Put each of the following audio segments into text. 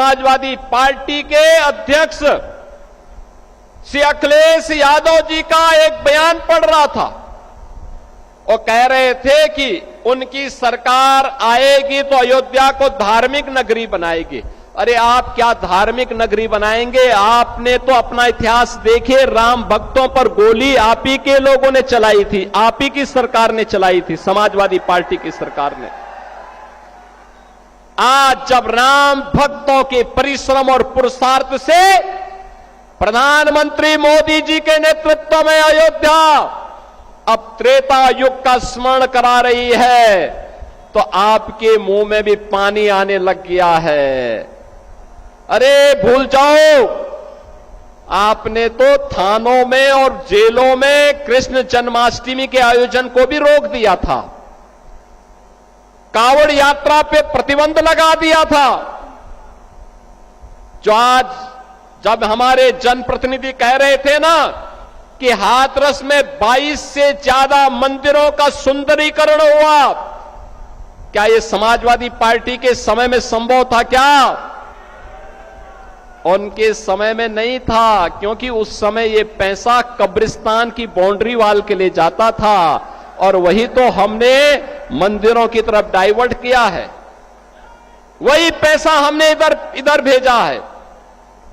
Samajwadi party के अध्यक्ष श्री अखिलेश यादव जी का एक बयान पढ़ रहा था। वो कह रहे थे कि उनकी सरकार आएगी तो अयोध्या को धार्मिक नगरी बनाएगी। अरे आप क्या धार्मिक नगरी बनाएंगे? आपने तो अपना इतिहास देखिए, राम भक्तों पर गोली आप ही के लोगों ने चलाई थी, आप ही की सरकार ने चलाई थी, समाजवादी पार्टी की सरकार ने। आज जब राम भक्तों के परिश्रम और पुरुषार्थ से प्रधानमंत्री मोदी जी के नेतृत्व में अयोध्या अब त्रेता युग का स्मरण करा रही है, तो आपके मुंह में भी पानी आने लग गया है। अरे भूल जाओ, आपने तो थानों में और जेलों में कृष्ण जन्माष्टमी के आयोजन को भी रोक दिया था, कांवड़ यात्रा पे प्रतिबंध लगा दिया था। जो आज जब हमारे जनप्रतिनिधि कह रहे थे ना कि हाथरस में 22 से ज्यादा मंदिरों का सुंदरीकरण हुआ, क्या यह समाजवादी पार्टी के समय में संभव था? क्या उनके समय में नहीं था, क्योंकि उस समय यह पैसा कब्रिस्तान की बाउंड्री वाल के लिए जाता था और वही तो हमने मंदिरों की तरफ डाइवर्ट किया है। वही पैसा हमने इधर भेजा है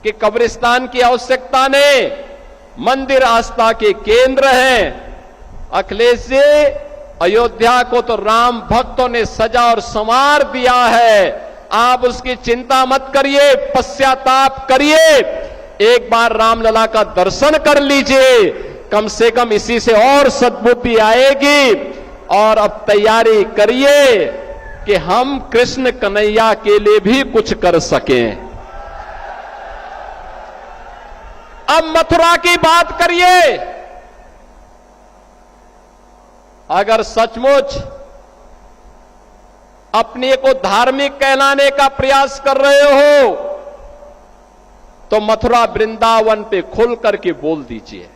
कि कब्रिस्तान की आवश्यकता नहीं, मंदिर आस्था के केंद्र हैं। अखिलेश जी, अयोध्या को तो राम भक्तों ने सजा और संवार दिया है, आप उसकी चिंता मत करिए, पश्चाताप करिए, एक बार रामलला का दर्शन कर लीजिए, कम से कम इसी से और सद्बुद्धि आएगी। और अब तैयारी करिए कि हम कृष्ण कन्हैया के लिए भी कुछ कर सकें। अब मथुरा की बात करिए। अगर सचमुच अपने को धार्मिक कहलाने का प्रयास कर रहे हो तो मथुरा वृंदावन पे खुल करके बोल दीजिए,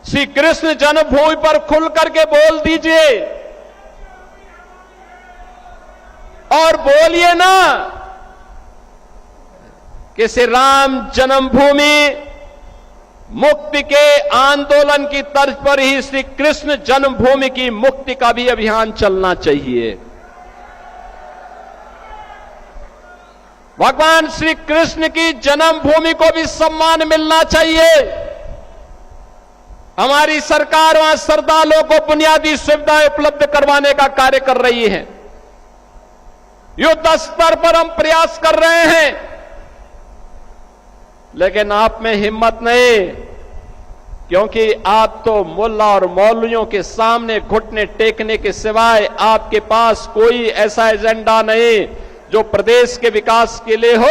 श्री कृष्ण जन्मभूमि पर खुल करके बोल दीजिए और बोलिए ना कि श्री राम जन्मभूमि मुक्ति के आंदोलन की तर्ज पर ही श्री कृष्ण जन्मभूमि की मुक्ति का भी अभियान चलना चाहिए। भगवान श्री कृष्ण की जन्मभूमि को भी सम्मान मिलना चाहिए। हमारी सरकार वहां श्रद्धालुओं को बुनियादी सुविधाएं उपलब्ध करवाने का कार्य कर रही है। युद्ध स्तर पर हम प्रयास कर रहे हैं, लेकिन आप में हिम्मत नहीं, क्योंकि आप तो मुल्ला और मौलवियों के सामने घुटने टेकने के सिवाय आपके पास कोई ऐसा एजेंडा नहीं जो प्रदेश के विकास के लिए हो,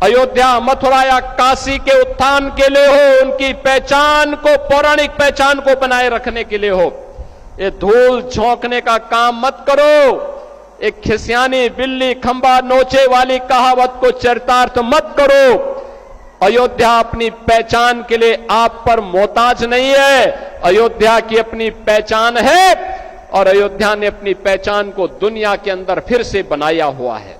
अयोध्या, मथुरा या काशी के उत्थान के लिए हो, उनकी पहचान को, पौराणिक पहचान को बनाए रखने के लिए हो। ये धूल झोंकने का काम मत करो। एक खिसियानी बिल्ली खंबा नोचे वाली कहावत को चरितार्थ मत करो। अयोध्या अपनी पहचान के लिए आप पर मोहताज नहीं है, अयोध्या की अपनी पहचान है और अयोध्या ने अपनी पहचान को दुनिया के अंदर फिर से बनाया हुआ है।